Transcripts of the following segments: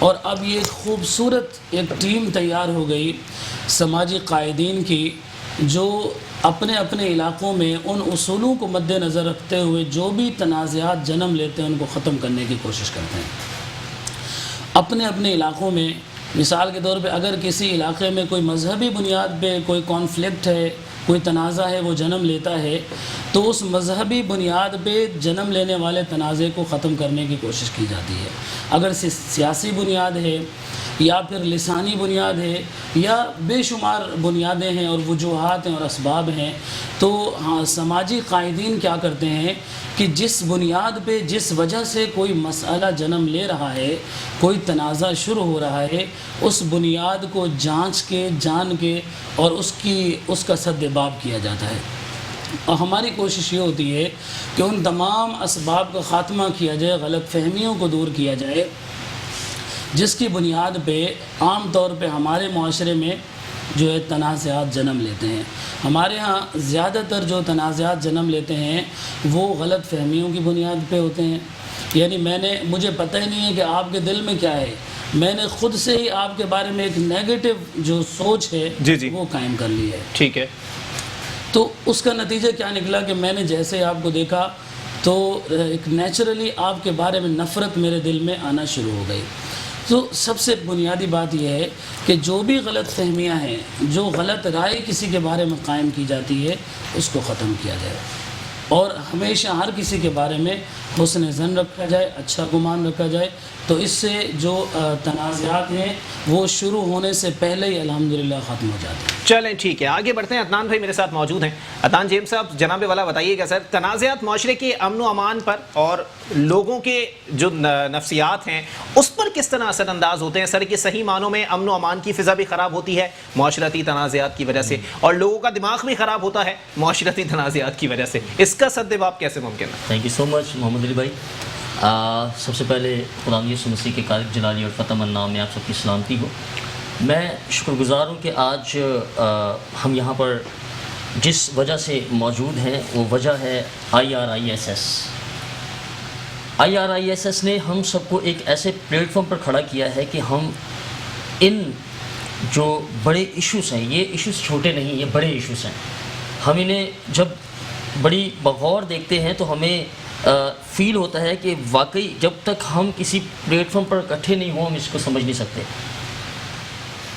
اور اب یہ ایک خوبصورت ایک ٹیم تیار ہو گئی سماجی قائدین کی، جو اپنے اپنے علاقوں میں ان اصولوں کو مد نظر رکھتے ہوئے جو بھی تنازعات جنم لیتے ہیں ان کو ختم کرنے کی کوشش کرتے ہیں اپنے اپنے علاقوں میں۔ مثال کے طور پہ اگر کسی علاقے میں کوئی مذہبی بنیاد پہ کوئی کانفلکٹ ہے، کوئی تنازع ہے وہ جنم لیتا ہے، تو اس مذہبی بنیاد پہ جنم لینے والے تنازع کو ختم کرنے کی کوشش کی جاتی ہے۔ اگر سیاسی بنیاد ہے یا پھر لسانی بنیاد ہے یا بے شمار بنیادیں ہیں اور وجوہات ہیں اور اسباب ہیں، تو ہاں سماجی قائدین کیا کرتے ہیں کہ جس بنیاد پہ جس وجہ سے کوئی مسئلہ جنم لے رہا ہے، کوئی تنازع شروع ہو رہا ہے، اس بنیاد کو جانچ کے جان کے اور اس کا سد باب کیا جاتا ہے۔ اور ہماری کوشش یہ ہوتی ہے کہ ان تمام اسباب کا خاتمہ کیا جائے، غلط فہمیوں کو دور کیا جائے، جس کی بنیاد پہ عام طور پہ ہمارے معاشرے میں جو ہے تنازعات جنم لیتے ہیں۔ ہمارے ہاں زیادہ تر جو تنازعات جنم لیتے ہیں وہ غلط فہمیوں کی بنیاد پہ ہوتے ہیں، یعنی مجھے پتہ ہی نہیں ہے کہ آپ کے دل میں کیا ہے، میں نے خود سے ہی آپ کے بارے میں ایک نیگیٹو جو سوچ ہے وہ قائم کر لی ہے۔ ٹھیک ہے، تو اس کا نتیجہ کیا نکلا کہ میں نے جیسے آپ کو دیکھا تو ایک نیچرلی آپ کے بارے میں نفرت میرے دل میں آنا شروع ہو گئی۔ تو سب سے بنیادی بات یہ ہے کہ جو بھی غلط فہمیاں ہیں، جو غلط رائے کسی کے بارے میں قائم کی جاتی ہے، اس کو ختم کیا جائے اور ہمیشہ ہر کسی کے بارے میں حسن ظن رکھا جائے، اچھا گمان رکھا جائے، تو اس سے جو تنازعات ہیں وہ شروع ہونے سے پہلے ہی الحمدللہ ختم ہو جاتے ہیں۔ چلیں ٹھیک ہے، آگے بڑھتے ہیں۔ عدنان بھائی میرے ساتھ موجود ہیں۔ عدنان جیمز صاحب، جناب والا بتائیے گا سر، تنازعات معاشرے کے امن و امان پر اور لوگوں کے جو نفسیات ہیں اس پر کس طرح اثر انداز ہوتے ہیں؟ سر کہ صحیح معنوں میں امن و امان کی فضا بھی خراب ہوتی ہے معاشرتی تنازعات کی وجہ سے، اور لوگوں کا دماغ بھی خراب ہوتا ہے معاشرتی تنازعات کی وجہ سے، اس کا سد باب کیسے ممکن ہے؟ تھینک یو سو مچ محمد علی بھائی۔ سب سے پہلے خدا یسوع مسیح کے خالق جلالی اور فتح من نام میں آپ سب کی سلامتی ہو۔ میں شکر گزار ہوں کہ آج ہم یہاں پر جس وجہ سے موجود ہیں وہ وجہ ہے IRISS۔ IRISS نے ہم سب کو ایک ایسے پلیٹ فارم پر کھڑا کیا ہے کہ ہم ان جو بڑے ایشوز ہیں، یہ ایشوز چھوٹے نہیں، یہ بڑے ایشوز ہیں، ہم انہیں جب بڑی بغور دیکھتے ہیں تو ہمیں فیل ہوتا ہے کہ واقعی جب تک ہم کسی پلیٹ فارم پر اکٹھے نہیں ہوں ہم اس کو سمجھ نہیں سکتے۔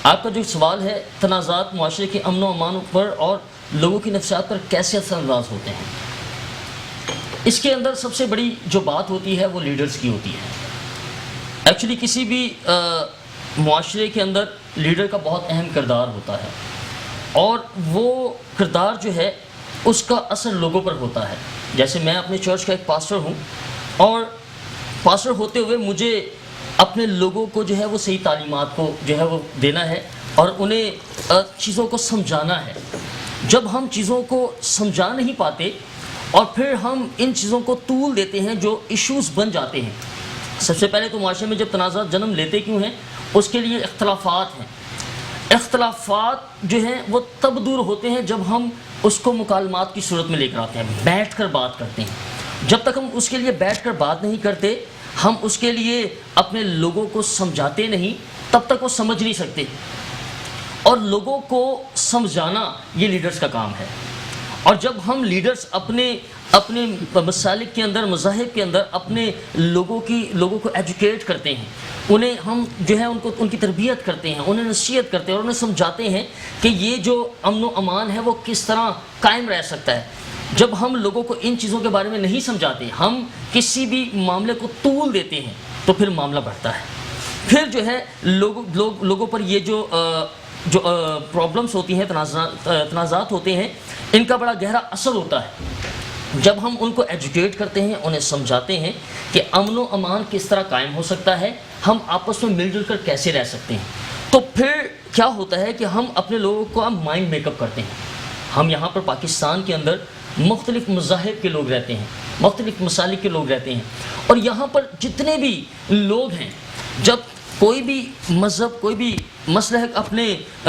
آپ کا جو سوال ہے تنازعات معاشرے کے امن و امان پر اور لوگوں کی نفسیات پر کیسے اثر انداز ہوتے ہیں، اس کے اندر سب سے بڑی جو بات ہوتی ہے وہ لیڈرز کی ہوتی ہے۔ ایکچولی کسی بھی معاشرے کے اندر لیڈر کا بہت اہم کردار ہوتا ہے، اور وہ کردار جو ہے اس کا اثر لوگوں پر ہوتا ہے۔ جیسے میں اپنے چرچ کا ایک پاسٹر ہوں، اور پاسٹر ہوتے ہوئے مجھے اپنے لوگوں کو جو ہے وہ صحیح تعلیمات کو جو ہے وہ دینا ہے اور انہیں چیزوں کو سمجھانا ہے۔ جب ہم چیزوں کو سمجھا نہیں پاتے اور پھر ہم ان چیزوں کو طول دیتے ہیں جو ایشوز بن جاتے ہیں۔ سب سے پہلے تو معاشرے میں جب تنازعات جنم لیتے کیوں ہیں؟ اس کے لیے اختلافات ہیں۔ اختلافات جو ہیں وہ تب دور ہوتے ہیں جب ہم اس کو مکالمات کی صورت میں لے کر آتے ہیں، بیٹھ کر بات کرتے ہیں۔ جب تک ہم اس کے لیے بیٹھ کر بات نہیں کرتے، ہم اس کے لیے اپنے لوگوں کو سمجھاتے نہیں، تب تک وہ سمجھ نہیں سکتے۔ اور لوگوں کو سمجھانا یہ لیڈرز کا کام ہے۔ اور جب ہم لیڈرز اپنے مسالک کے اندر، مذاہب کے اندر اپنے لوگوں کو ایجوکیٹ کرتے ہیں، انہیں ہم جو ہے ان کی تربیت کرتے ہیں، انہیں نصیحت کرتے ہیں اور انہیں سمجھاتے ہیں کہ یہ جو امن و امان ہے وہ کس طرح قائم رہ سکتا ہے۔ جب ہم لوگوں کو ان چیزوں کے بارے میں نہیں سمجھاتے، ہم کسی بھی معاملے کو طول دیتے ہیں، تو پھر معاملہ بڑھتا ہے۔ پھر جو ہے لوگوں پر یہ جو پرابلمس ہوتی ہیں، تنازعات ہوتے ہیں، ان کا بڑا گہرا اثر ہوتا ہے۔ جب ہم ان کو ایجوکیٹ کرتے ہیں، انہیں سمجھاتے ہیں کہ امن و امان کس طرح قائم ہو سکتا ہے، ہم آپس میں مل جل کر کیسے رہ سکتے ہیں، تو پھر کیا ہوتا ہے کہ ہم اپنے لوگوں کو مائنڈ میک اپ کرتے ہیں۔ ہم یہاں پر پاکستان کے اندر مختلف مذاہب کے لوگ رہتے ہیں، مختلف مسالک کے لوگ رہتے ہیں، اور یہاں پر جتنے بھی لوگ ہیں، جب کوئی بھی مذہب، کوئی بھی مسلک اپنے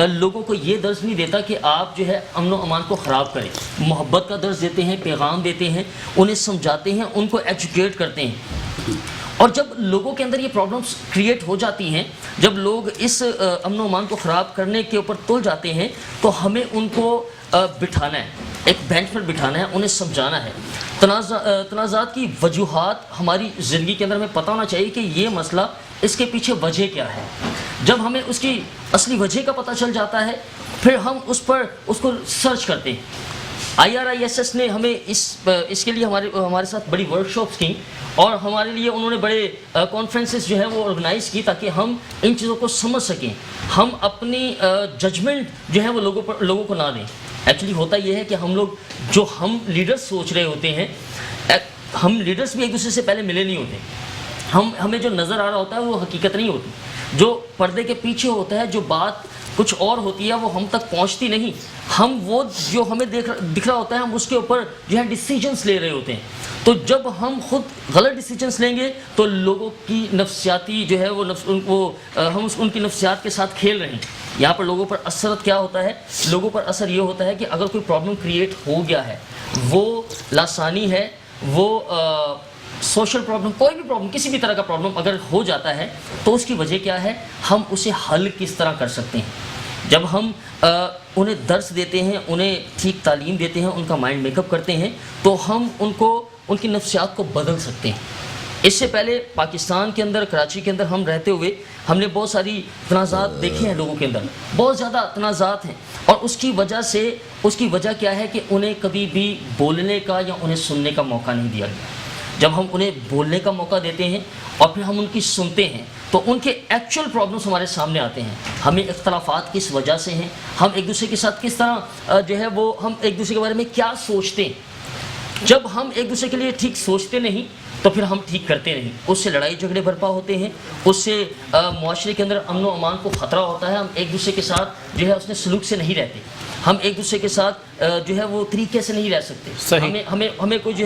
لوگوں کو یہ درس نہیں دیتا کہ آپ جو ہے امن و امان کو خراب کریں، محبت کا درس دیتے ہیں، پیغام دیتے ہیں، انہیں سمجھاتے ہیں، ان کو ایجوکیٹ کرتے ہیں، اور جب لوگوں کے اندر یہ پرابلمس کریٹ ہو جاتی ہیں، جب لوگ اس امن و امان کو خراب کرنے کے اوپر تل جاتے ہیں، تو ہمیں ان کو بٹھانا ہے، ایک بینچ پر بٹھانا ہے، انہیں سمجھانا ہے۔ تنازعات کی وجوہات ہماری زندگی کے اندر ہمیں پتہ ہونا چاہیے کہ یہ مسئلہ اس کے پیچھے وجہ کیا ہے۔ جب ہمیں اس کی اصلی وجہ کا پتہ چل جاتا ہے، پھر ہم اس کو سرچ کرتے ہیں۔ IRISS نے ہمیں اس کے لیے ہمارے ساتھ بڑی ورکشاپس کی، اور ہمارے لیے انہوں نے بڑے کانفرنسز جو ہے وہ آرگنائز کی، تاکہ ہم ان چیزوں کو سمجھ سکیں، ہم اپنی ججمنٹ جو ہے وہ لوگوں کو نہ دیں۔ ایکچولی ہوتا یہ ہے کہ ہم لیڈرز سوچ رہے ہوتے ہیں، ہم لیڈرز بھی ایک دوسرے سے پہلے ملے نہیں ہوتے، ہمیں جو نظر آ رہا ہوتا ہے وہ حقیقت نہیں ہوتی، جو پردے کے پیچھے ہوتا ہے، جو بات کچھ اور ہوتی ہے، وہ ہم تک پہنچتی نہیں۔ ہم وہ جو ہمیں دکھ رہا ہوتا ہے، ہم اس کے اوپر جو ہے ڈیسیجنس لے رہے ہوتے ہیں۔ تو جب ہم خود غلط ڈیسیجنس لیں گے تو لوگوں کی نفسیاتی جو ہے ہم ان کی نفسیات کے ساتھ کھیل رہے ہیں۔ یہاں پر لوگوں پر اثر کیا ہوتا ہے؟ لوگوں پر اثر یہ ہوتا ہے کہ اگر کوئی پرابلم کریٹ ہو گیا ہے، وہ لاسانی ہے، وہ سوشل پرابلم، کوئی بھی پرابلم، کسی بھی طرح کا پرابلم اگر ہو جاتا ہے، تو اس کی وجہ کیا ہے؟ ہم اسے حل کس طرح کر سکتے ہیں۔ جب ہم انہیں درس دیتے ہیں، انہیں ٹھیک تعلیم دیتے ہیں، ان کا مائنڈ میک اپ کرتے ہیں، تو ہم ان کی نفسیات کو بدل سکتے ہیں۔ اس سے پہلے پاکستان کے اندر، کراچی کے اندر ہم رہتے ہوئے، ہم نے بہت ساری تنازعات دیکھے ہیں لوگوں کے اندر، بہت زیادہ تنازعات ہیں، اور اس کی وجہ کیا ہے کہ انہیں کبھی بھی بولنے کا یا انہیں سننے کا موقع نہیں دیا گیا۔ جب ہم انہیں بولنے کا موقع دیتے ہیں اور پھر ہم ان کی سنتے ہیں، تو ان کے ایکچوئل پرابلمس ہمارے سامنے آتے ہیں۔ ہمیں اختلافات کس وجہ سے ہیں، ہم ایک دوسرے کے ساتھ کس طرح ہم ایک دوسرے کے بارے میں کیا سوچتے ہیں۔ جب ہم ایک دوسرے کے لیے ٹھیک سوچتے نہیں، تو پھر ہم ٹھیک کرتے نہیں، اس سے لڑائی جھگڑے برپا ہوتے ہیں، اس سے معاشرے کے اندر امن و امان کو خطرہ ہوتا ہے، ہم ایک دوسرے کے ساتھ اس نے سلوک سے نہیں رہتے، ہم ایک دوسرے کے ساتھ وہ طریقے سے نہیں رہ سکتے۔ ہمیں کوئی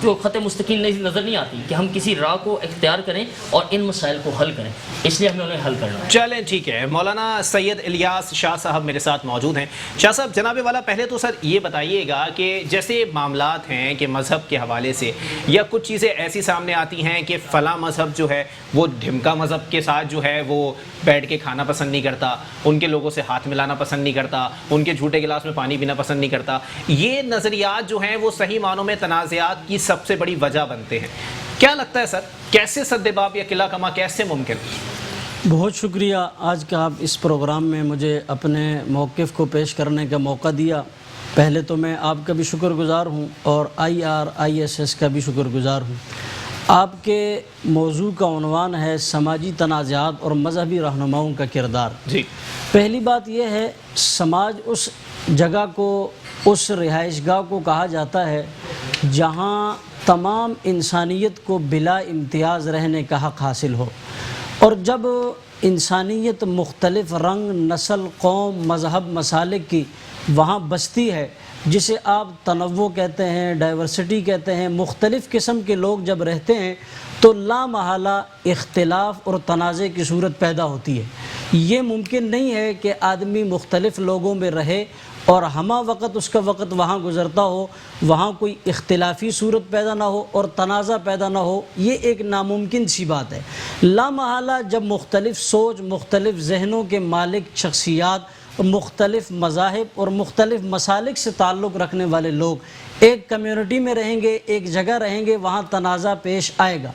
وہ خط مستقیم نظر نہیں آتی کہ ہم کسی راہ کو اختیار کریں اور ان مسائل کو حل کریں، اس لیے ہمیں انہیں حل کرنا ہے۔ چلیں ٹھیک ہے، مولانا سید الیاس شاہ صاحب میرے ساتھ موجود ہیں۔ شاہ صاحب، جناب والا، پہلے تو سر یہ بتائیے گا کہ جیسے معاملات ہیں کہ مذہب کے حوالے سے یا کچھ چیزیں ایسی سامنے آتی ہیں کہ فلاں مذہب جو ہے وہ ڈھمکا مذہب کے ساتھ جو ہے وہ بیٹھ کے کھانا پسند نہیں کرتا، ان کے لوگوں سے ہاتھ ملانا پسند نہیں کرتا، ان کے جھوٹے گلاس میں پانی پینا پسند نہیں کرتا، یہ نظریات جو ہیں وہ صحیح معنوں میں تنازعات کی سب سے بڑی وجہ بنتے ہیں۔ کیا لگتا ہے سر، کیسے سد باب یا قلعہ کما کیسے ممکن؟ بہت شکریہ آج کا آپ اس پروگرام میں مجھے اپنے موقف کو پیش کرنے کا موقع دیا۔ پہلے تو میں آپ کا بھی شکر گزار ہوں اور IRISS کا بھی شکر گزار ہوں۔ آپ کے موضوع کا عنوان ہے سماجی تنازعات اور مذہبی رہنماؤں کا کردار۔ جی، پہلی بات یہ ہے، سماج اس جگہ کو، اس رہائش گاہ کو کہا جاتا ہے جہاں تمام انسانیت کو بلا امتیاز رہنے کا حق حاصل ہو، اور جب انسانیت مختلف رنگ، نسل، قوم، مذہب، مسالک کی وہاں بستی ہے، جسے آپ تنوع کہتے ہیں، ڈائیورسٹی کہتے ہیں، مختلف قسم کے لوگ جب رہتے ہیں تو لا محالہ اختلاف اور تنازع کی صورت پیدا ہوتی ہے۔ یہ ممکن نہیں ہے کہ آدمی مختلف لوگوں میں رہے اور ہمہ وقت اس کا وقت وہاں گزرتا ہو، وہاں کوئی اختلافی صورت پیدا نہ ہو اور تنازع پیدا نہ ہو، یہ ایک ناممکن سی بات ہے۔ لا محالہ جب مختلف سوچ، مختلف ذہنوں کے مالک شخصیات، مختلف مذاہب اور مختلف مسالک سے تعلق رکھنے والے لوگ ایک کمیونٹی میں رہیں گے، ایک جگہ رہیں گے، وہاں تنازع پیش آئے گا۔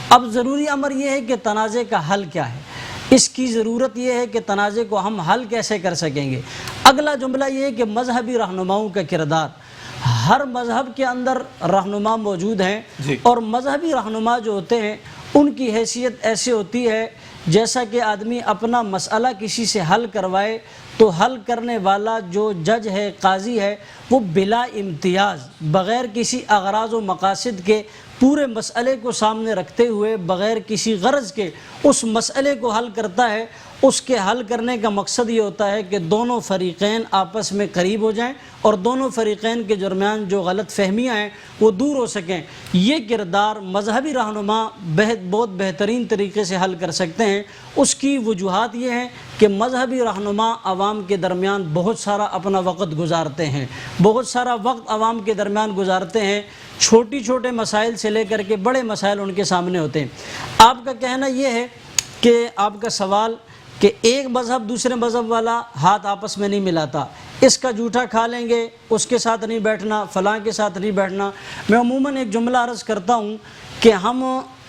اب ضروری امر یہ ہے کہ تنازع کا حل کیا ہے، اس کی ضرورت یہ ہے کہ تنازع کو ہم حل کیسے کر سکیں گے۔ اگلا جملہ یہ ہے کہ مذہبی رہنماؤں کا کردار۔ ہر مذہب کے اندر رہنما موجود ہیں، اور مذہبی رہنما جو ہوتے ہیں ان کی حیثیت ایسے ہوتی ہے جیسا کہ آدمی اپنا مسئلہ کسی سے حل کروائے تو حل کرنے والا جو جج ہے، قاضی ہے، وہ بلا امتیاز، بغیر کسی اغراض و مقاصد کے، پورے مسئلے کو سامنے رکھتے ہوئے، بغیر کسی غرض کے اس مسئلے کو حل کرتا ہے۔ اس کے حل کرنے کا مقصد یہ ہوتا ہے کہ دونوں فریقین آپس میں قریب ہو جائیں اور دونوں فریقین کے درمیان جو غلط فہمیاں ہیں وہ دور ہو سکیں۔ یہ کردار مذہبی رہنما بہت بہترین طریقے سے حل کر سکتے ہیں۔ اس کی وجوہات یہ ہیں کہ مذہبی رہنما عوام کے درمیان بہت سارا اپنا وقت گزارتے ہیں، بہت سارا وقت عوام کے درمیان گزارتے ہیں، چھوٹی چھوٹے مسائل سے لے کر کے بڑے مسائل ان کے سامنے ہوتے ہیں۔ آپ کا کہنا یہ ہے کہ آپ کا سوال کہ ایک مذہب دوسرے مذہب والا ہاتھ آپس میں نہیں ملاتا، اس کا جھوٹا کھا لیں گے، اس کے ساتھ نہیں بیٹھنا، فلاں کے ساتھ نہیں بیٹھنا۔ میں عموماً ایک جملہ عرض کرتا ہوں کہ ہم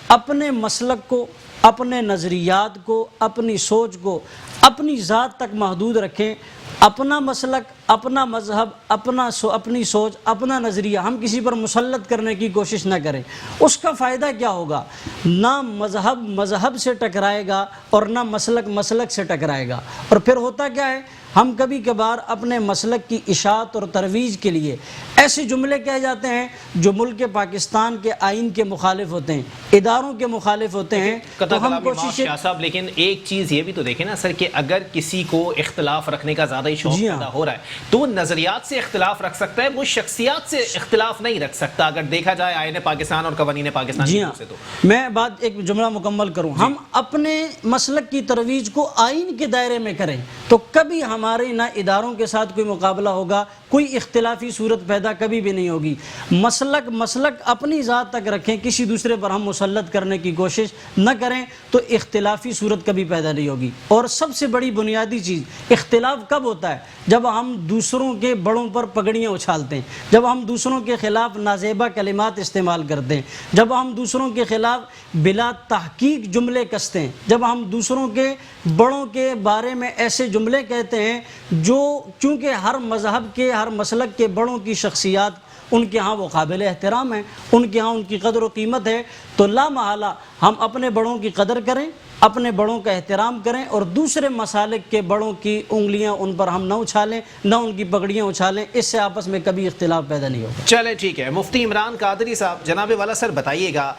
اپنے مسلک کو، اپنے نظریات کو، اپنی سوچ کو اپنی ذات تک محدود رکھیں۔ اپنا مسلک، اپنا مذہب، اپنی سوچ، اپنا نظریہ ہم کسی پر مسلط کرنے کی کوشش نہ کریں۔ اس کا فائدہ کیا ہوگا؟ نہ مذہب مذہب سے ٹکرائے گا اور نہ مسلک مسلک سے ٹکرائے گا۔ اور پھر ہوتا کیا ہے، ہم کبھی کبھار اپنے مسلک کی اشاعت اور ترویج کے لیے ایسے جملے کہہ جاتے ہیں جو ملک پاکستان کے آئین کے مخالف ہوتے ہیں، اداروں کے مخالف ہوتے ہیں، تو ہم کوشش صاحب لیکن ایک چیز یہ بھی تو دیکھیں نا سر کہ اگر کسی کو اختلاف رکھنے کا زیادہ ہی شوق پیدا ہو رہا ہے تو وہ نظریات سے اختلاف رکھ سکتا ہے، وہ شخصیات سے اختلاف نہیں رکھ سکتا اگر دیکھا جائے آئین پاکستان اور قوانین پاکستان کی طرف سے۔ تو میں بات ایک جملہ مکمل کروں، ہم اپنے مسلک کی ترویج کو آئین کے دائرے میں کریں تو کبھی ہمارے نہ اداروں کے ساتھ کوئی مقابلہ ہوگا، کوئی اختلافی صورت پیدا کبھی بھی نہیں ہوگی۔ مسلک اپنی ذات تک رکھیں، کسی دوسرے پر ہم مسلط کرنے کی کوشش نہ کریں تو اختلافی صورت کبھی پیدا نہیں ہوگی۔ اور سب سے بڑی بنیادی چیز، اختلاف کب ہوتا ہے؟ جب ہم دوسروں کے بڑوں پر پگڑیاں اچھالتے ہیں، جب ہم دوسروں کے خلاف نازیبا کلمات استعمال کرتے ہیں، جب ہم دوسروں کے خلاف بلا تحقیق جملے کستے ہیں، جب ہم دوسروں کے بڑوں کے بارے میں ایسے جملے کہتے ہیں جو چونکہ ہر مذہب کے، ہر مسلک کے بڑوں کی شخصیات ان کے ہاں وہ قابل احترام ہیں، ان کے ہاں ان کی قدر و قیمت ہے، تو لا محالہ ہم اپنے بڑوں کی قدر کریں، اپنے بڑوں کا احترام کریں اور دوسرے مسالک کے بڑوں کی انگلیاں ان پر ہم نہ اچھالیں، نہ ان کی پگڑیاں اچھالیں، اس سے آپس میں کبھی اختلاف پیدا نہیں ہوگا۔ چلے ٹھیک ہے، مفتی عمران قادری صاحب، جناب والا سر بتائیے گا،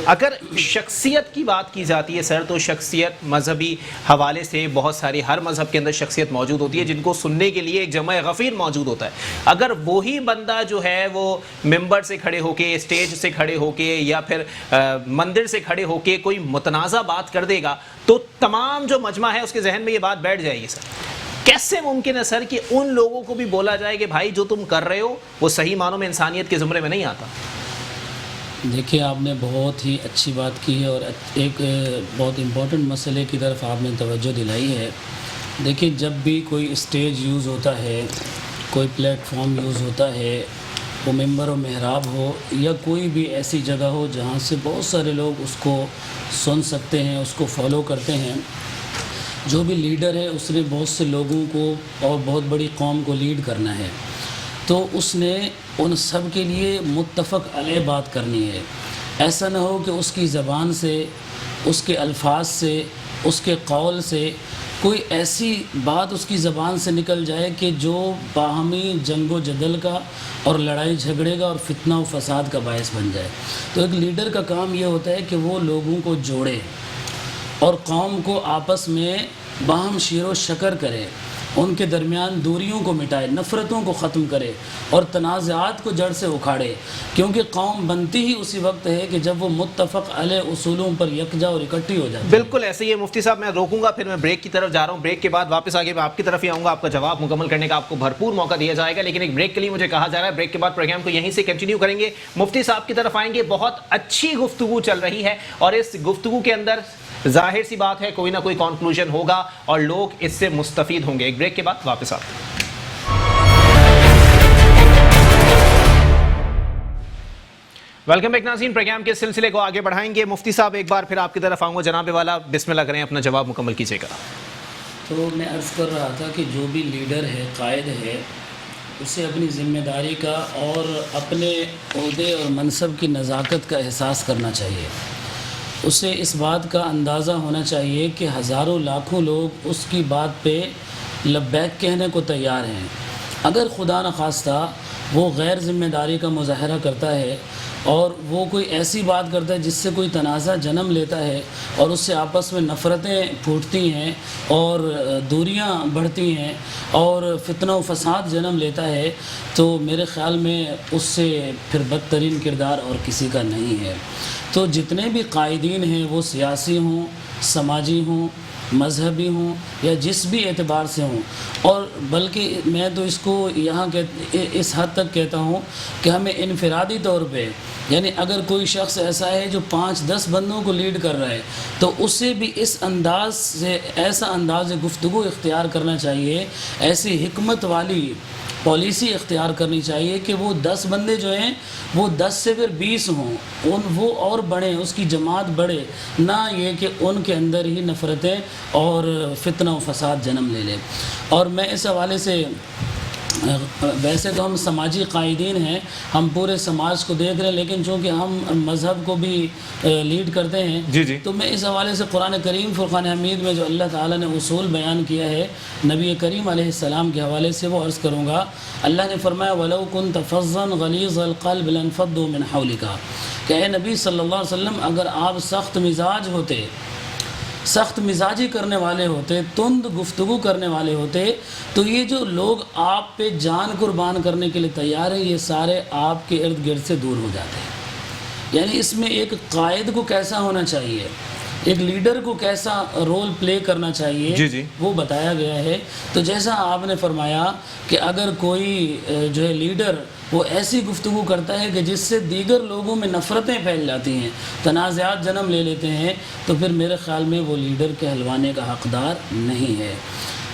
اگر شخصیت کی بات کی جاتی ہے سر تو شخصیت مذہبی حوالے سے بہت ساری، ہر مذہب کے اندر شخصیت موجود ہوتی ہے جن کو سننے کے لیے ایک جمع غفیر موجود ہوتا ہے۔ اگر وہی بندہ جو ہے وہ ممبر سے کھڑے ہو کے، اسٹیج سے کھڑے ہو کے یا پھر مندر سے کھڑے ہو کے کوئی متنازع بات کر دے گا تو تمام جو مجمع ہے اس کے ذہن میں یہ بات بیٹھ جائے گی سر۔ کیسے ممکن ہے سر کہ ان لوگوں کو بھی بولا جائے کہ بھائی جو تم کر رہے ہو وہ صحیح معنوں میں انسانیت کے زمرے میں نہیں آتا؟ دیکھیے، آپ نے بہت ہی اچھی بات کی ہے اور ایک بہت امپورٹنٹ مسئلے کی طرف آپ نے توجہ دلائی ہے۔ دیکھیے، جب بھی کوئی اسٹیج یوز ہوتا ہے، کوئی پلیٹ فارم یوز ہوتا ہے، وہ ممبر و محراب ہو یا کوئی بھی ایسی جگہ ہو جہاں سے بہت سارے لوگ اس کو سن سکتے ہیں، اس کو فالو کرتے ہیں، جو بھی لیڈر ہے اس نے بہت سے لوگوں کو اور بہت بڑی قوم کو لیڈ کرنا ہے، تو اس نے ان سب کے لیے متفق علیہ بات کرنی ہے۔ ایسا نہ ہو کہ اس کی زبان سے، اس کے الفاظ سے، اس کے قول سے کوئی ایسی بات اس کی زبان سے نکل جائے کہ جو باہمی جنگ و جدل کا اور لڑائی جھگڑے کا اور فتنہ و فساد کا باعث بن جائے۔ تو ایک لیڈر کا کام یہ ہوتا ہے کہ وہ لوگوں کو جوڑے اور قوم کو آپس میں باہم شیر و شکر کرے، ان کے درمیان دوریوں کو مٹائے، نفرتوں کو ختم کرے اور تنازعات کو جڑ سے اکھاڑے، کیونکہ قوم بنتی ہی اسی وقت ہے کہ جب وہ متفق علیہ اصولوں پر یکجا اور اکٹھی ہو جاتی ہے۔ بالکل ایسے ہی ہے مفتی صاحب، میں روکوں گا، پھر میں بریک کی طرف جا رہا ہوں، بریک کے بعد واپس آگے میں آپ کی طرف ہی آؤں گا، آپ کا جواب مکمل کرنے کا آپ کو بھرپور موقع دیا جائے گا، لیکن ایک بریک کے لیے مجھے کہا جا رہا ہے، بریک کے بعد پروگرام کو یہیں سے کنٹینیو کریں گے، مفتی صاحب کی طرف آئیں گے۔ بہت اچھی گفتگو چل رہی ہے اور اس گفتگو کے اندر ظاہر سی بات ہے کوئی نہ کوئی کنکلوژن ہوگا اور لوگ اس سے مستفید ہوں گے۔ ایک بریک کے بعد واپس آتے ہیں۔ ویلکم بیک ناظرین، پروگرام کے سلسلے کو آگے بڑھائیں گے۔ مفتی صاحب ایک بار پھر آپ کی طرف آؤں گا، جناب والا بسم اللہ کریں، اپنا جواب مکمل کیجیے گا۔ تو میں عرض کر رہا تھا کہ جو بھی لیڈر ہے، قائد ہے، اسے اپنی ذمہ داری کا اور اپنے عہدے اور منصب کی نزاکت کا احساس کرنا چاہیے۔ اسے اس بات کا اندازہ ہونا چاہیے کہ ہزاروں لاکھوں لوگ اس کی بات پہ لبیک کہنے کو تیار ہیں۔ اگر خدا نخواستہ وہ غیر ذمہ داری کا مظاہرہ کرتا ہے اور وہ کوئی ایسی بات کرتا ہے جس سے کوئی تنازع جنم لیتا ہے اور اس سے آپس میں نفرتیں پھوٹتی ہیں اور دوریاں بڑھتی ہیں اور فتنہ و فساد جنم لیتا ہے، تو میرے خیال میں اس سے پھر بدترین کردار اور کسی کا نہیں ہے۔ تو جتنے بھی قائدین ہیں، وہ سیاسی ہوں، سماجی ہوں، مذہبی ہوں یا جس بھی اعتبار سے ہوں. اور بلکہ میں تو اس کو یہاں اس حد تک کہتا ہوں کہ ہمیں انفرادی طور پہ، یعنی اگر کوئی شخص ایسا ہے جو 5-10 بندوں کو لیڈ کر رہا ہے تو اسے بھی اس انداز سے ایسا انداز گفتگو اختیار کرنا چاہیے، ایسی حکمت والی پالیسی اختیار کرنی چاہیے کہ وہ 10 بندے جو ہیں وہ 10 سے پھر 20 ہوں، وہ اور بڑھیں، اس کی جماعت بڑھے، نہ یہ کہ ان کے اندر ہی نفرتیں اور فتنہ و فساد جنم لے لیں. اور میں اس حوالے سے، ویسے تو ہم سماجی قائدین ہیں، ہم پورے سماج کو دیکھ رہے ہیں، لیکن چونکہ ہم مذہب کو بھی لیڈ کرتے ہیں جی تو میں اس حوالے سے قرآن کریم فرقان حمید میں جو اللہ تعالیٰ نے اصول بیان کیا ہے نبی کریم علیہ السلام کے حوالے سے وہ عرض کروں گا. اللہ نے فرمایا وَلَوْ كُنْتَ فَظًّا غَلِيظَ الْقَلْبِ لَانفَضُّوا مِنْ حَوْلِكَ، کہ اے نبی صلی اللہ علیہ وسلم اگر آپ سخت مزاج ہوتے، سخت مزاجی کرنے والے ہوتے، تند گفتگو کرنے والے ہوتے، تو یہ جو لوگ آپ پہ جان قربان کرنے کے لیے تیار ہیں یہ سارے آپ کے ارد گرد سے دور ہو جاتے ہیں. یعنی اس میں ایک قائد کو کیسا ہونا چاہیے، ایک لیڈر کو کیسا رول پلے کرنا چاہیے وہ بتایا گیا ہے. تو جیسا آپ نے فرمایا کہ اگر کوئی جو ہے لیڈر وہ ایسی گفتگو کرتا ہے کہ جس سے دیگر لوگوں میں نفرتیں پھیل جاتی ہیں، تنازعات جنم لے لیتے ہیں، تو پھر میرے خیال میں وہ لیڈر کہلوانے کا حقدار نہیں ہے.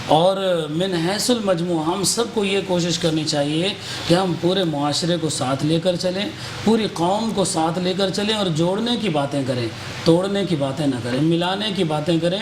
اور من حیث المجموع ہم سب کو یہ کوشش کرنی چاہیے کہ ہم پورے معاشرے کو ساتھ لے کر چلیں، پوری قوم کو ساتھ لے کر چلیں اور جوڑنے کی باتیں کریں، توڑنے کی باتیں نہ کریں، ملانے کی باتیں کریں،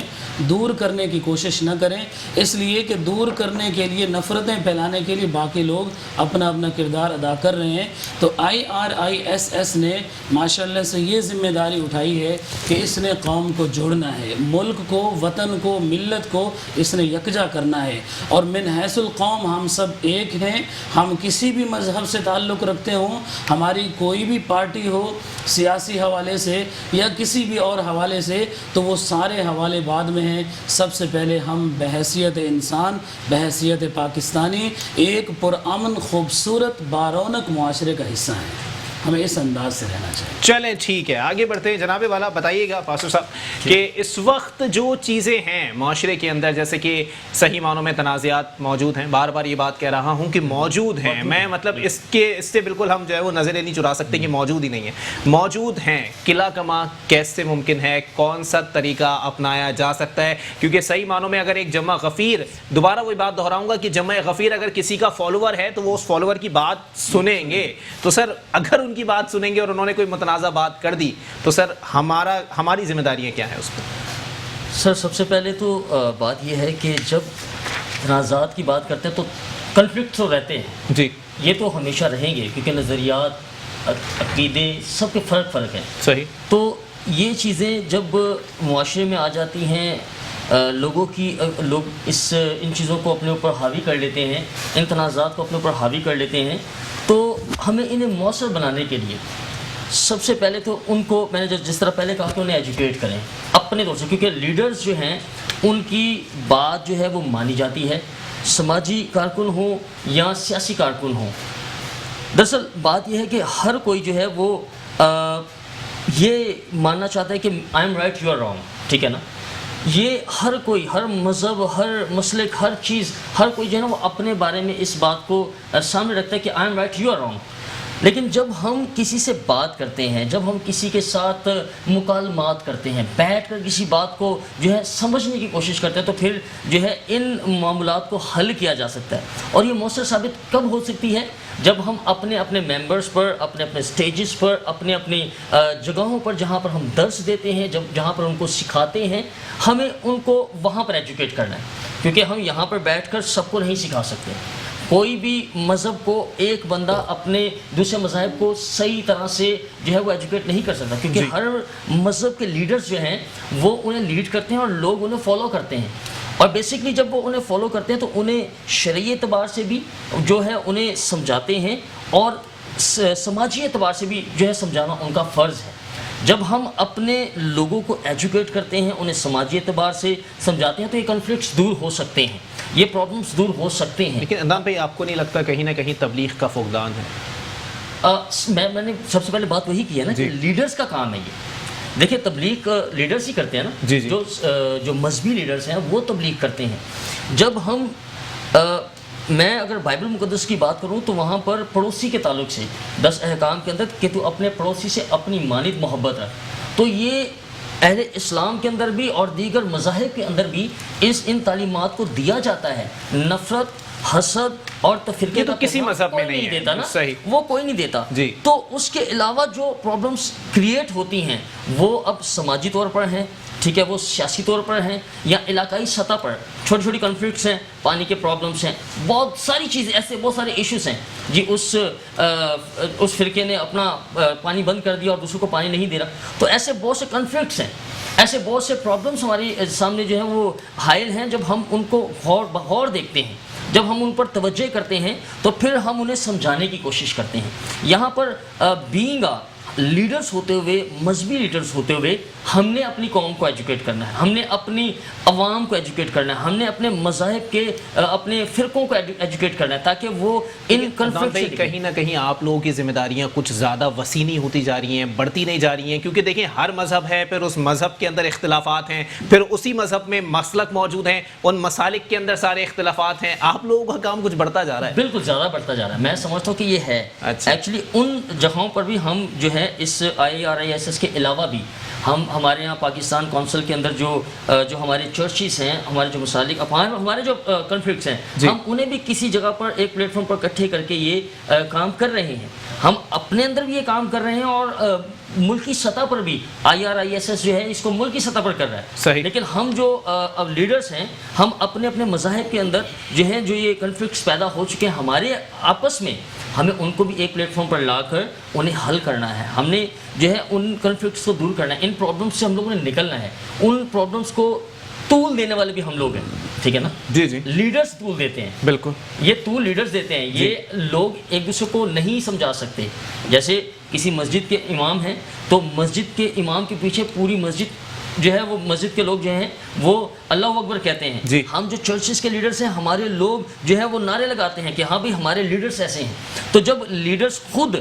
دور کرنے کی کوشش نہ کریں. اس لیے کہ دور کرنے کے لیے، نفرتیں پھیلانے کے لیے باقی لوگ اپنا اپنا کردار ادا کر رہے ہیں. تو IRISS نے ماشاءاللہ سے یہ ذمہ داری اٹھائی ہے کہ اس نے قوم کو جوڑنا ہے، ملک کو، وطن کو، ملت کو اس نے یکجا کرنا ہے. اور من حیث القوم ہم سب ایک ہیں، ہم کسی بھی مذہب سے تعلق رکھتے ہوں، ہماری کوئی بھی پارٹی ہو سیاسی حوالے سے یا کسی بھی اور حوالے سے، تو وہ سارے حوالے بعد میں ہیں. سب سے پہلے ہم بحیثیت انسان، بحیثیت پاکستانی ایک پرامن خوبصورت بارونق معاشرے کا حصہ ہیں. ہمیں اس انداز سے رہنا چاہیے. چلیں ٹھیک ہے، آگے بڑھتے ہیں. جناب والا بتائیے گا پاسٹر صاحب کہ اس وقت جو چیزیں ہیں معاشرے کے اندر، جیسے کہ صحیح معنوں میں تنازعات موجود ہیں، بار بار یہ بات کہہ رہا ہوں کہ موجود ہیں، میں مطلب اس سے بالکل ہم جو ہے وہ نظریں نہیں چرا سکتے کہ موجود ہی نہیں ہیں، موجود ہیں. قلعہ کما کیسے ممکن ہے، کون سا طریقہ اپنایا جا سکتا ہے؟ کیونکہ صحیح معنوں میں اگر ایک جمع غفیر، دوبارہ وہی بات دہراؤں گا کہ جمع غفیر اگر کسی کا فالوور ہے تو وہ اس فالوور کی بات سنیں گے. تو سر اگر ان کی بات سنیں گے اور انہوں نے کوئی متنازع بات کر دی تو سر ہماری ذمہ داریاں کیا ہیں اس پر؟ سر سب سے پہلے تو بات یہ ہے کہ جب تنازعات کی بات کرتے ہیں تو کنفلکٹ تو رہتے ہیں جی، یہ تو ہمیشہ رہیں گے کیونکہ نظریات، عقیدے سب کے فرق ہیں. صحیح. تو یہ چیزیں جب معاشرے میں آ جاتی ہیں، لوگ ان چیزوں کو اپنے اوپر حاوی کر لیتے ہیں، ان تنازعات کو اپنے اوپر حاوی کر لیتے ہیں، تو ہمیں انہیں مؤثر بنانے کے لیے سب سے پہلے تو ان کو، میں نے جس طرح پہلے کہا کہ انہیں ایجوکیٹ کریں اپنے طور سے، کیونکہ لیڈرز جو ہیں ان کی بات جو ہے وہ مانی جاتی ہے، سماجی کارکن ہوں یا سیاسی کارکن ہوں. دراصل بات یہ ہے کہ ہر کوئی جو ہے وہ یہ ماننا چاہتا ہے کہ I am right you are wrong, ٹھیک ہے نا. یہ ہر کوئی، ہر مذہب، ہر مسلک، ہر چیز، ہر کوئی جو ہے نا وہ اپنے بارے میں اس بات کو سامنے رکھتا ہے کہ I am right you are wrong. لیکن جب ہم کسی سے بات کرتے ہیں، جب ہم کسی کے ساتھ مکالمات کرتے ہیں، بیٹھ کر کسی بات کو جو ہے سمجھنے کی کوشش کرتے ہیں، تو پھر جو ہے ان معاملات کو حل کیا جا سکتا ہے. اور یہ مؤثر ثابت کب ہو سکتی ہے؟ جب ہم اپنے اپنے ممبرز پر، اپنے اپنے سٹیجز پر، اپنے اپنی جگہوں پر جہاں پر ہم درس دیتے ہیں، جہاں پر ان کو سکھاتے ہیں، ہمیں ان کو وہاں پر ایجوکیٹ کرنا ہے. کیونکہ ہم یہاں پر بیٹھ کر سب کو نہیں سکھا سکتے. کوئی بھی مذہب کو ایک بندہ اپنے دوسرے مذاہب کو صحیح طرح سے جو ہے وہ ایجوکیٹ نہیں کر سکتا، کیونکہ ہر مذہب کے لیڈرز جو ہیں وہ انہیں لیڈ کرتے ہیں اور لوگ انہیں فالو کرتے ہیں. اور بیسکلی جب وہ انہیں فالو کرتے ہیں تو انہیں شرعی اعتبار سے بھی جو ہے انہیں سمجھاتے ہیں اور سماجی اعتبار سے بھی جو ہے سمجھانا ان کا فرض ہے. جب ہم اپنے لوگوں کو ایجوکیٹ کرتے ہیں، انہیں سماجی اعتبار سے سمجھاتے ہیں، تو یہ کنفلکٹس دور ہو سکتے ہیں، یہ پرابلمس دور ہو سکتے ہیں. لیکن عدنان بھائی آپ کو نہیں لگتا کہیں نہ کہیں تبلیغ کا فقدان ہے؟ میں نے سب سے پہلے بات وہی کی ہے نا کہ لیڈرز کا کام ہے دیکھیں تبلیغ لیڈرز ہی کرتے ہیں نا، جی جی، جو مذہبی لیڈرز ہیں وہ تبلیغ کرتے ہیں۔ جب ہم میں اگر بائبل مقدس کی بات کروں تو وہاں پر پڑوسی کے تعلق سے 10 احکام کے اندر کہ تو اپنے پڑوسی سے اپنی مانند محبت رکھ، تو یہ اہل اسلام کے اندر بھی اور دیگر مذاہب کے اندر بھی ان تعلیمات کو دیا جاتا ہے۔ نفرت، حسد اور تفرقے تو کا کسی پیغام مذہب میں کوئی نہیں ہے، دیتا نا، صحیح، وہ کوئی نہیں دیتا۔ جی، تو اس کے علاوہ جو پرابلمس کریٹ ہوتی ہیں وہ اب سماجی طور پر ہیں، ٹھیک ہے، وہ سیاسی طور پر ہیں یا علاقائی سطح پر چھوٹی چھوٹی کنفلکٹس ہیں، پانی کے پرابلمس ہیں، بہت ساری چیزیں ایسے بہت سارے ایشوز ہیں جی۔ اس فرقے نے اپنا پانی بند کر دیا اور دوسروں کو پانی نہیں دے رہا، تو ایسے بہت سے کنفلکٹس ہیں، ایسے بہت سے پرابلمس ہمارے سامنے جو ہیں وہ حائل ہیں۔ جب ہم ان کو غور دیکھتے ہیں، جب ہم ان پر توجہ کرتے ہیں تو پھر ہم انہیں سمجھانے کی کوشش کرتے ہیں۔ یہاں پر بینگ لیڈرز ہوتے ہوئے، مذہبی لیڈرز ہوتے ہوئے، ہم نے اپنی قوم کو ایجوکیٹ کرنا ہے، ہم نے اپنی عوام کو ایجوکیٹ کرنا ہے، ہم نے اپنے مذاہب کے اپنے فرقوں کو ایجوکیٹ کرنا ہے تاکہ وہ ان کنفلکٹ سے کہیں نہ کہیں آپ لوگوں کی ذمہ داریاں کچھ زیادہ وسیع نہیں ہوتی جا رہی ہیں، بڑھتی نہیں جا رہی ہیں، کیونکہ دیکھیں ہر مذہب ہے، پھر اس مذہب کے اندر اختلافات ہیں، پھر اسی مذہب میں مسلک موجود ہیں، ان مسالک کے اندر سارے اختلافات ہیں، آپ لوگوں کا کام کچھ بڑھتا جا رہا ہے۔ بالکل زیادہ بڑھتا جا رہا ہے، میں سمجھتا ہوں کہ یہ ہے ایکچولی ان جگہوں پر بھی ہم جو ہے اس IRISS کے علاوہ بھی ہمارے یہاں پاکستان کونسل کے اندر جو ہمارے چرچز ہیں، ہمارے جو مسالک ہمارے جو کنفلکٹس ہیں، ہم انہیں بھی کسی جگہ پر ایک پلیٹ فارم پر اکٹھے کر کے یہ کام کر رہے ہیں۔ ہم اپنے اندر بھی یہ کام کر رہے ہیں اور ملکی سطح پر بھی IRISS جو ہے اس کو ملکی سطح پر کر رہا ہے، صحیح۔ لیکن ہم جو اب لیڈرز ہیں، ہم اپنے اپنے مذاہب کے اندر جو ہیں جو یہ کنفلکٹس پیدا ہو چکے ہیں ہمارے آپس میں، ہمیں ان کو بھی ایک پلیٹ فارم پر لا کر انہیں حل کرنا ہے۔ ہم نے جو ہے ان کنفلکٹس کو دور کرنا ہے، ان پرابلمس سے ہم لوگوں نے نکلنا ہے۔ ان پرابلمس کو طول دینے والے بھی ہم لوگ ہیں، ٹھیک ہے نا؟ جی جی، لیڈرز طول دیتے ہیں، بالکل، یہ طول لیڈرز دیتے ہیں، یہ لوگ ایک دوسرے کو نہیں سمجھا سکتے۔ جیسے کسی مسجد کے امام ہیں تو مسجد کے امام کے پیچھے پوری مسجد جو ہے وہ مسجد کے لوگ جو ہیں وہ اللہ اکبر کہتے ہیں۔ جی، ہم جو چرچز کے لیڈرز ہیں، ہمارے لوگ جو ہے وہ نعرے لگاتے ہیں کہ ہاں بھی ہمارے لیڈرز ایسے ہیں۔ تو جب لیڈرز خود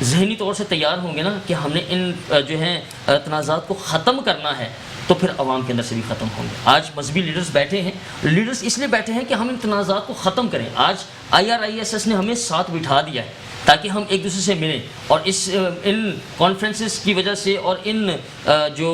ذہنی طور سے تیار ہوں گے نا کہ ہم نے ان جو ہیں تنازعات کو ختم کرنا ہے، تو پھر عوام کے اندر سے بھی ختم ہوں گے۔ آج مذہبی لیڈرز بیٹھے ہیں، لیڈرز اس لیے بیٹھے ہیں کہ ہم ان تنازعات کو ختم کریں۔ آج IRISS نے ہمیں ساتھ بٹھا دیا ہے تاکہ ہم ایک دوسرے سے ملیں، اور ان کانفرنسز کی وجہ سے اور ان جو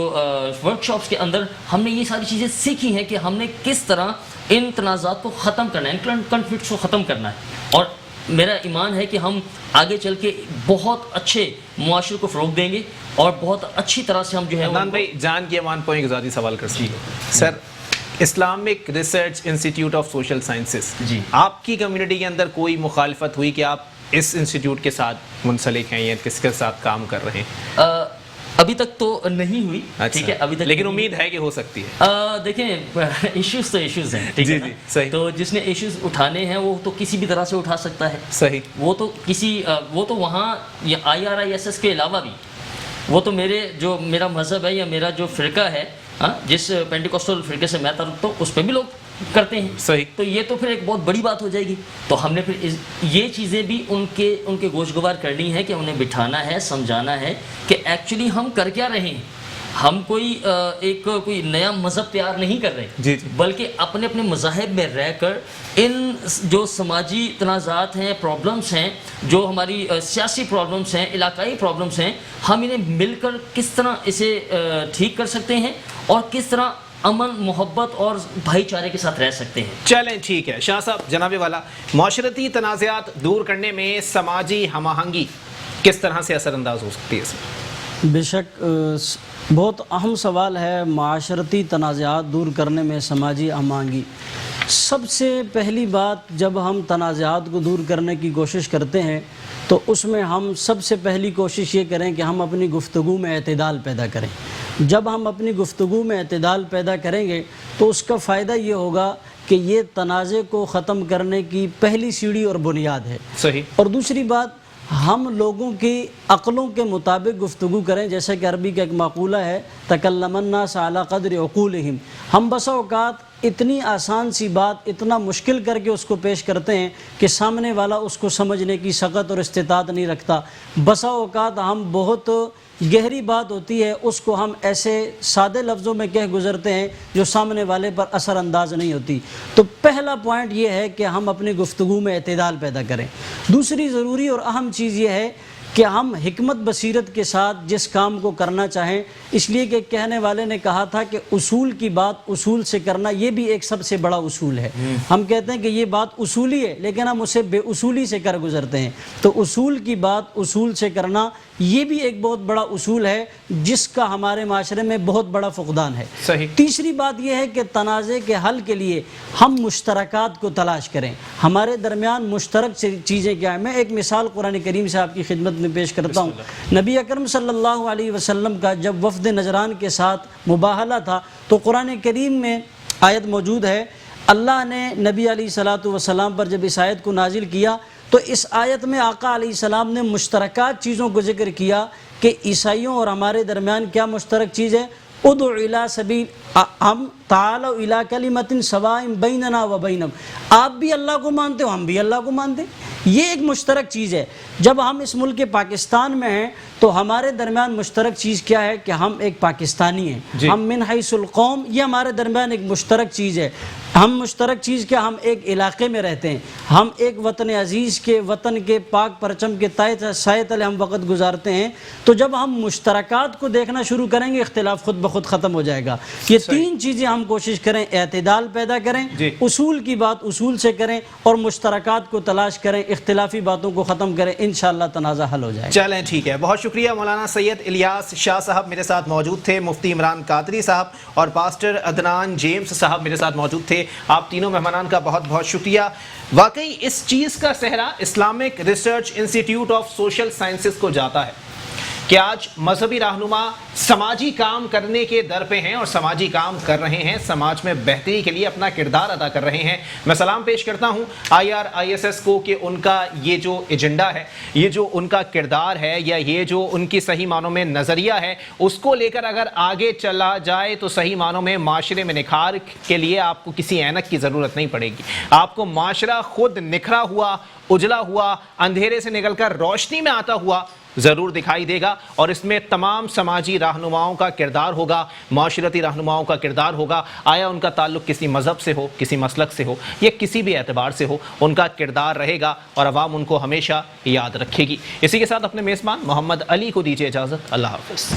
ورکشاپس کے اندر ہم نے یہ ساری چیزیں سیکھی ہیں کہ ہم نے کس طرح ان تنازعات کو ختم کرنا ہے، ان کنفلکٹس کو ختم کرنا ہے۔ اور میرا ایمان ہے کہ ہم آگے چل کے بہت اچھے معاشرے کو فروغ دیں گے اور بہت اچھی طرح سے ہم جو ہے عدنان بھائی جان کی امان پوائنٹ گزاری سوال کر سکتے ہیں sir? Islamic research institute of social sciences, جی، آپ کی کمیونٹی کے اندر کوئی مخالفت ہوئی کہ آپ اس انسٹیٹیوٹ کے ساتھ منسلک ہیں یا کس کے ساتھ کام کر رہے ہیں؟ ابھی تک تو نہیں ہوئی، ٹھیک ہے، ابھی تک، لیکن امید ہے کہ ہو سکتی ہے۔ دیکھیں ایشوز تو ایشوز ہیں، ٹھیک ہے نا؟ صحیح، تو جس نے ایشوز اٹھانے ہیں وہ تو کسی بھی طرح سے اٹھا سکتا ہے، صحیح، وہ تو وہاں IRISS کے علاوہ بھی وہ تو میرا مذہب ہے یا میرا جو فرقہ ہے، جس پینٹیکوسٹل فرقے سے میں تعلق ہوں اس پہ بھی لوگ کرتے ہیں، صحیح، تو یہ تو پھر ایک بہت بڑی بات ہو جائے گی۔ تو ہم نے پھر یہ چیزیں بھی ان کے گوشگوار کرنی ہے کہ انہیں بٹھانا ہے، سمجھانا ہے کہ ایکچولی ہم کر کیا رہے ہیں۔ ہم کوئی نیا مذہب تیار نہیں کر رہے، جی، بلکہ اپنے اپنے مذاہب میں رہ کر ان جو سماجی تنازعات ہیں، پرابلمس ہیں، جو ہماری سیاسی پرابلمس ہیں، علاقائی پرابلمس ہیں، ہم انہیں مل کر کس طرح اسے ٹھیک کر سکتے ہیں اور کس طرح امن، محبت اور بھائی چارے کے ساتھ رہ سکتے ہیں۔ چلیں ٹھیک ہے شاہ صاحب، جناب والا، معاشرتی تنازعات دور کرنے میں سماجی ہم آہنگی کس طرح سے اثر انداز ہو سکتی ہے سر؟ بے شک بہت اہم سوال ہے معاشرتی تنازعات دور کرنے میں سماجی ہم آہنگی۔ سب سے پہلی بات، جب ہم تنازعات کو دور کرنے کی کوشش کرتے ہیں تو اس میں ہم سب سے پہلی کوشش یہ کریں کہ ہم اپنی گفتگو میں اعتدال پیدا کریں۔ جب ہم اپنی گفتگو میں اعتدال پیدا کریں گے تو اس کا فائدہ یہ ہوگا کہ یہ تنازع کو ختم کرنے کی پہلی سیڑھی اور بنیاد ہے۔ صحیح۔ اور دوسری بات، ہم لوگوں کی عقلوں کے مطابق گفتگو کریں، جیسا کہ عربی کا ایک مقولہ ہے تکلم الناس علی قدر عقولہم۔ ہم بسا اوقات اتنی آسان سی بات اتنا مشکل کر کے اس کو پیش کرتے ہیں کہ سامنے والا اس کو سمجھنے کی سخت اور استطاعت نہیں رکھتا۔ بسا اوقات ہم بہت گہری بات ہوتی ہے اس کو ہم ایسے سادے لفظوں میں کہہ گزرتے ہیں جو سامنے والے پر اثر انداز نہیں ہوتی. تو پہلا پوائنٹ یہ ہے کہ ہم اپنی گفتگو میں اعتدال پیدا کریں. دوسری ضروری اور اہم چیز یہ ہے کہ ہم حکمت بصیرت کے ساتھ جس کام کو کرنا چاہیں، اس لیے کہ کہنے والے نے کہا تھا کہ اصول کی بات اصول سے کرنا یہ بھی ایک سب سے بڑا اصول ہے. ہم کہتے ہیں کہ یہ بات اصولی ہے لیکن ہم اسے بے اصولی سے کر گزرتے ہیں. تو اصول کی بات اصول سے کرنا یہ بھی ایک بہت بڑا اصول ہے جس کا ہمارے معاشرے میں بہت بڑا فقدان ہے. صحیح. تیسری بات یہ ہے کہ تنازع کے حل کے لیے ہم مشترکات کو تلاش کریں. ہمارے درمیان مشترک چیزیں کیا ہیں؟ میں ایک مثال قرآن کریم سے آپ کی خدمت میں پیش کرتا ہوں. نبی اکرم صلی اللہ علیہ وسلم کا جب وفد نجران کے ساتھ مباہلہ تھا تو قرآن کریم میں آیت موجود ہے. اللہ نے نبی علیہ الصلوۃ والسلام پر جب اس آیت کو نازل کیا تو اس آیت میں آقا علیہ السلام نے مشترکات چیزوں کو ذکر کیا کہ عیسائیوں اور ہمارے درمیان کیا مشترک چیز ہے؟ ادعو الی سبیل ہم تعالوا الی کلمۃ سواء بیننا و بینکم. آپ بھی اللہ کو مانتے ہو، ہم بھی اللہ کو مانتے ہیں. یہ ایک مشترک چیز ہے. جب ہم اس ملک پاکستان میں ہیں تو ہمارے درمیان مشترک چیز کیا ہے کہ ہم ایک پاکستانی ہیں. ہم من حیث القوم، یہ ہمارے درمیان ایک مشترک چیز ہے. ہم مشترک چیز کیا؟ ہم ایک علاقے میں رہتے ہیں، ہم ایک وطن عزیز کے وطن کے پاک پرچم کے سائے تلے ہم وقت گزارتے ہیں. تو جب ہم مشترکات کو دیکھنا شروع کریں گے اختلاف خود بخود ختم ہو جائے گا. یہ تین چیزیں ہم کوشش کریں، اعتدال پیدا کریں، اصول کی بات اصول سے کریں اور مشترکات کو تلاش کریں، اختلافی باتوں کو ختم کریں. انشاءاللہ تنازع حل ہو جائے. چلیں ٹھیک ہے، بہت شکریہ. مولانا سید الیاس شاہ صاحب میرے ساتھ موجود تھے، مفتی عمران قادری صاحب اور پاسٹر عدنان جیمز صاحب میرے ساتھ موجود تھے. آپ تینوں مہمانان کا بہت بہت شکریہ. واقعی اس چیز کا صحرا Islamic research institute of social sciences کو جاتا ہے کہ آج مذہبی رہنما سماجی کام کرنے کے در پہ ہیں اور سماجی کام کر رہے ہیں، سماج میں بہتری کے لیے اپنا کردار ادا کر رہے ہیں. میں سلام پیش کرتا ہوں IRISS کو کہ ان کا یہ جو ایجنڈا ہے، یہ جو ان کا کردار ہے یا یہ جو ان کی صحیح معنوں میں نظریہ ہے، اس کو لے کر اگر آگے چلا جائے تو صحیح معنوں میں معاشرے میں نکھار کے لیے آپ کو کسی اینک کی ضرورت نہیں پڑے گی. آپ کو معاشرہ خود نکھرا ہوا، اجلا ہوا، اندھیرے سے نکل کر روشنی میں آتا ہوا ضرور دکھائی دے گا. اور اس میں تمام سماجی رہنماؤں کا کردار ہوگا، معاشرتی رہنماؤں کا کردار ہوگا. آیا ان کا تعلق کسی مذہب سے ہو، کسی مسلک سے ہو یا کسی بھی اعتبار سے ہو، ان کا کردار رہے گا اور عوام ان کو ہمیشہ یاد رکھے گی. اسی کے ساتھ اپنے میزبان محمد علی کو دیجیے اجازت. اللہ حافظ.